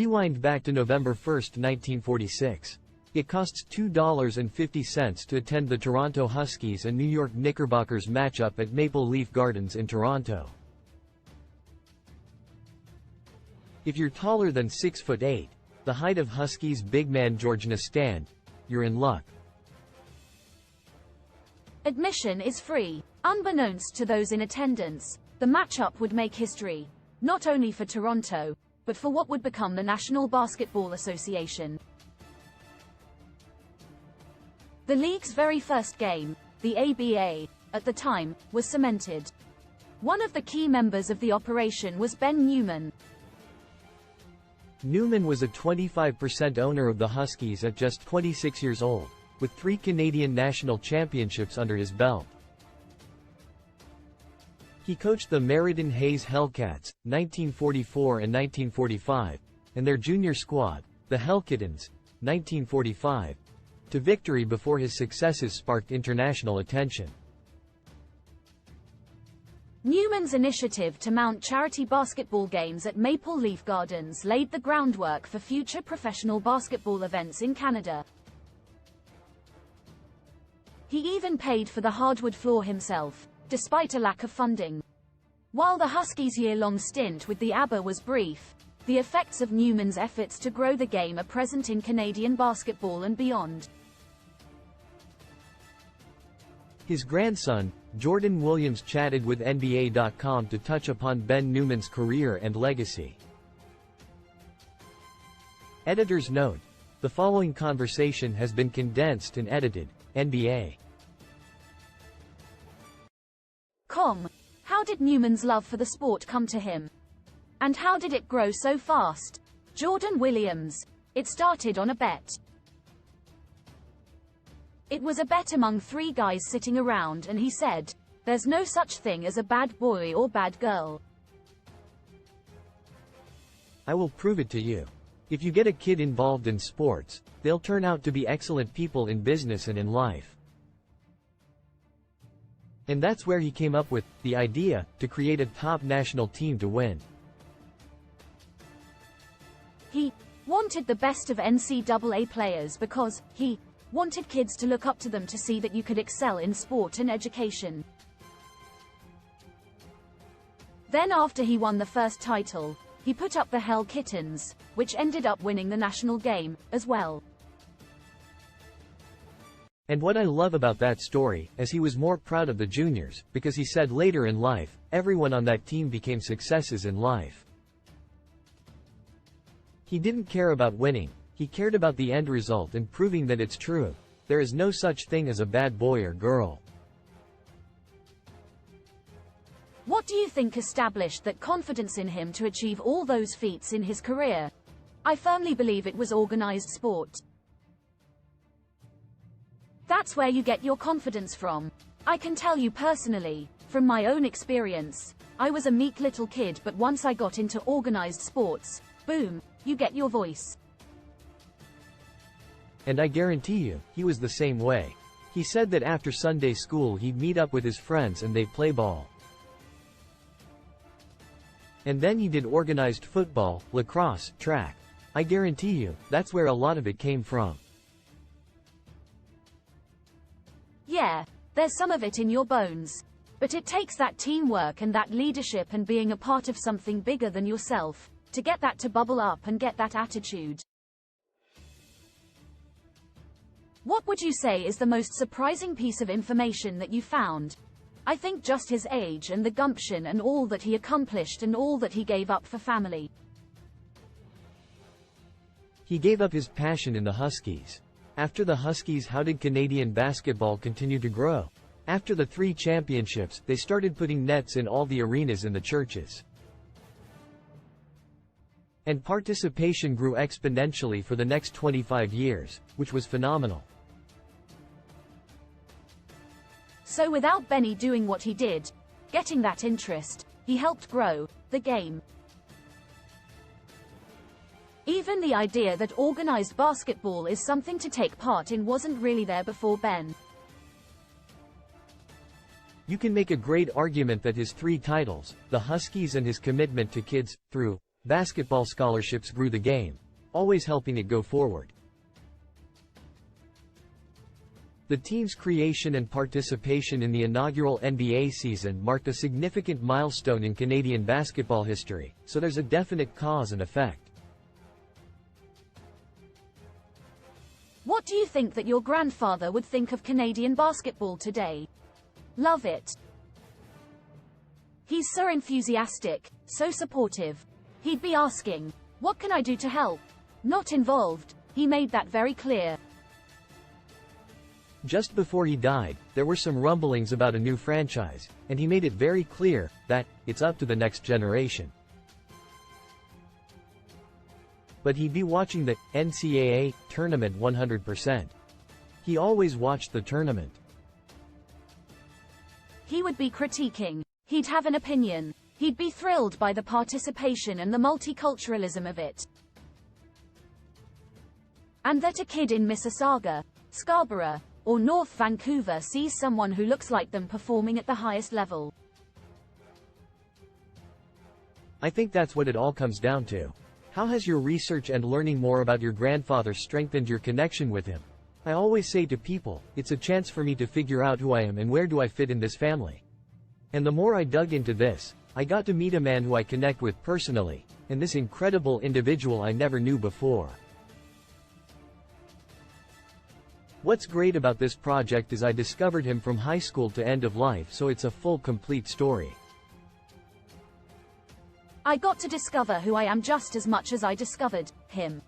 Rewind back to November 1, 1946. It costs $2.50 to attend the Toronto Huskies and New York Knickerbockers matchup at Maple Leaf Gardens in Toronto. If you're taller than 6'8", the height of Huskies big man George Nastand, you're in luck. Admission is free. Unbeknownst to those in attendance, the matchup would make history, not only for Toronto, but for what would become the National Basketball Association. The league's very first game, the ABA, at the time, was cemented. One of the key members of the operation was Ben Newman. Newman was a 25% owner of the Huskies at just 26 years old, with 3 Canadian national championships under his belt. He coached the Meriden Hayes Hellcats, 1944 and 1945, and their junior squad, the Hellkittens, 1945, to victory before his successes sparked international attention. Newman's initiative to mount charity basketball games at Maple Leaf Gardens laid the groundwork for future professional basketball events in Canada. He even paid for the hardwood floor himself, despite a lack of funding. While the Huskies' year-long stint with the ABA was brief, the effects of Newman's efforts to grow the game are present in Canadian basketball and beyond. His grandson, Jordan Williams, chatted with NBA.com to touch upon Ben Newman's career and legacy. Editor's note: the following conversation has been condensed and edited. NBA. How did Newman's love for the sport come to him? And how did it grow so fast? Jordan Williams. It started on a bet. It was a bet among 3 guys sitting around, and he said, "There's no such thing as a bad boy or bad girl. I will prove it to you. If you get a kid involved in sports, they'll turn out to be excellent people in business and in life." And that's where he came up with the idea to create a top national team to win. He wanted the best of NCAA players because he wanted kids to look up to them to see that you could excel in sport and education. Then after he won the first title, he put up the Hell Kittens, which ended up winning the national game, as well. And what I love about that story, is he was more proud of the juniors, because he said later in life, everyone on that team became successes in life. He didn't care about winning, he cared about the end result and proving that it's true. There is no such thing as a bad boy or girl. What do you think established that confidence in him to achieve all those feats in his career? I firmly believe it was organized sport. That's where you get your confidence from. I can tell you personally, from my own experience, I was a meek little kid, but once I got into organized sports, boom, you get your voice. And I guarantee you, he was the same way. He said that after Sunday school he'd meet up with his friends and they'd play ball. And then he did organized football, lacrosse, track. I guarantee you, that's where a lot of it came from. Yeah, there's some of it in your bones. But it takes that teamwork and that leadership and being a part of something bigger than yourself, to get that to bubble up and get that attitude. What would you say is the most surprising piece of information that you found? I think just his age and the gumption and all that he accomplished and all that he gave up for family. He gave up his passion in the Huskies. After the Huskies, how did Canadian basketball continue to grow? After the 3 championships, they started putting nets in all the arenas in the churches. And participation grew exponentially for the next 25 years, which was phenomenal. So without Benny doing what he did, getting that interest, he helped grow the game. Even the idea that organized basketball is something to take part in wasn't really there before Ben. You can make a great argument that his 3 titles, the Huskies and his commitment to kids, through basketball scholarships grew the game, always helping it go forward. The team's creation and participation in the inaugural NBA season marked a significant milestone in Canadian basketball history, so there's a definite cause and effect. What do you think that your grandfather would think of Canadian basketball today? Love it. He's so enthusiastic, so supportive. He'd be asking, "What can I do to help?" Not involved. He made that very clear. Just before he died, there were some rumblings about a new franchise, and he made it very clear that it's up to the next generation. But he'd be watching the NCAA tournament 100%. He always watched the tournament. He would be critiquing. He'd have an opinion. He'd be thrilled by the participation and the multiculturalism of it. And that a kid in Mississauga, Scarborough, or North Vancouver sees someone who looks like them performing at the highest level. I think that's what it all comes down to. How has your research and learning more about your grandfather strengthened your connection with him? I always say to people, it's a chance for me to figure out who I am and where do I fit in this family. And the more I dug into this, I got to meet a man who I connect with personally, and this incredible individual I never knew before. What's great about this project is I discovered him from high school to end of life, so it's a full complete story. I got to discover who I am just as much as I discovered him.